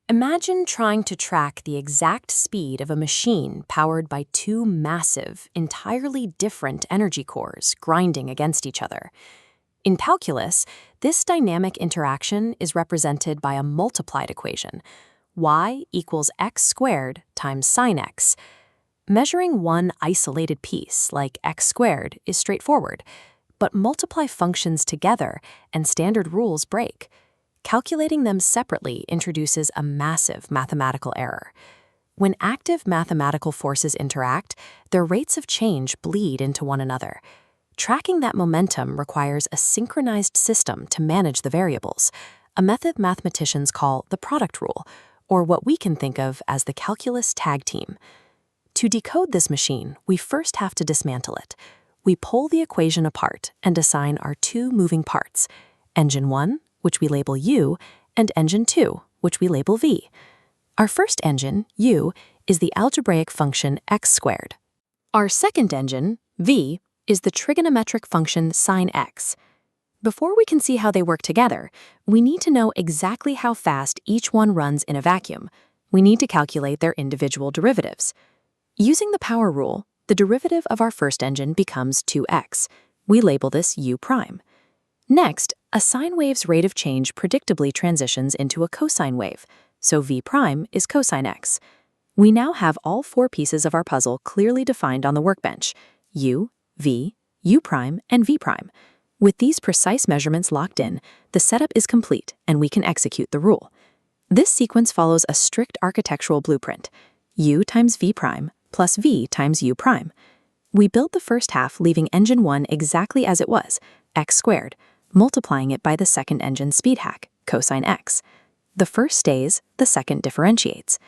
Imagine trying to track the exact speed of a machine powered by two massive, entirely different energy cores grinding against each other. In calculus, this dynamic interaction is represented by a multiplied equation, y equals x squared times sine x. Measuring one isolated piece, like x squared, is straightforward, but multiply functions together and standard rules break. Calculating them separately introduces a massive mathematical error. When active mathematical forces interact, their rates of change bleed into one another. Tracking that momentum requires a synchronized system to manage the variables, a method mathematicians call the product rule, or what we can think of as the calculus tag team. To decode this machine, we first have to dismantle it. We pull the equation apart and assign our two moving parts, engine 1, which we label U, and engine 2, which we label V. Our first engine, U, is the algebraic function x squared. Our second engine, V, is the trigonometric function sine x. Before we can see how they work together, we need to know exactly how fast each one runs in a vacuum. We need to calculate their individual derivatives. Using the power rule, the derivative of our first engine becomes 2x. We label this U prime. Next, a sine wave's rate of change predictably transitions into a cosine wave, so V prime is cosine x. We now have all four pieces of our puzzle clearly defined on the workbench: U, V, U prime, and V prime. With these precise measurements locked in, the setup is complete and we can execute the rule. This sequence follows a strict architectural blueprint: U times V prime plus V times U prime. We build the first half leaving engine 1 exactly as it was, x squared, multiplying it by the second engine's speed hack, cosine x. The first stays, the second differentiates.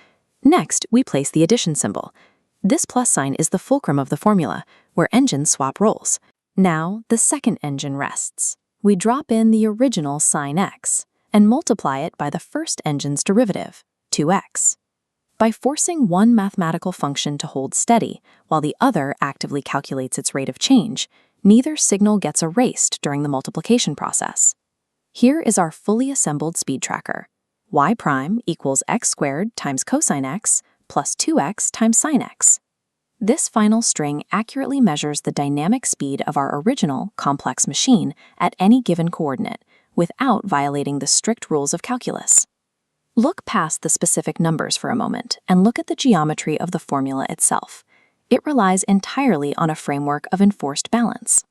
Next, we place the addition symbol. This plus sign is the fulcrum of the formula, where engines swap roles. Now, the second engine rests. We drop in the original sine x and multiply it by the first engine's derivative, 2x. By forcing one mathematical function to hold steady while the other actively calculates its rate of change, neither signal gets erased during the multiplication process. Here is our fully assembled speed tracker. Y prime equals x squared times cosine x plus 2x times sine x. This final string accurately measures the dynamic speed of our original complex machine at any given coordinate, without violating the strict rules of calculus. Look past the specific numbers for a moment and look at the geometry of the formula itself. It relies entirely on a framework of enforced balance.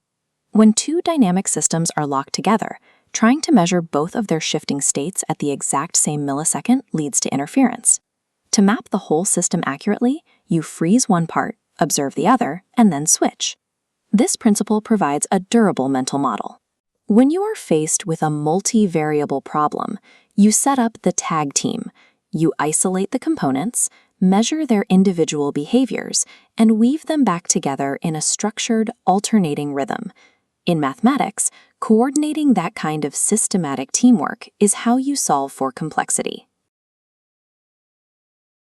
When two dynamic systems are locked together, trying to measure both of their shifting states at the exact same millisecond leads to interference. To map the whole system accurately, you freeze one part, observe the other, and then switch. This principle provides a durable mental model. When you are faced with a multi-variable problem, you set up the tag team. You isolate the components, measure their individual behaviors, and weave them back together in a structured, alternating rhythm. In mathematics, coordinating that kind of systematic teamwork is how you solve for complexity.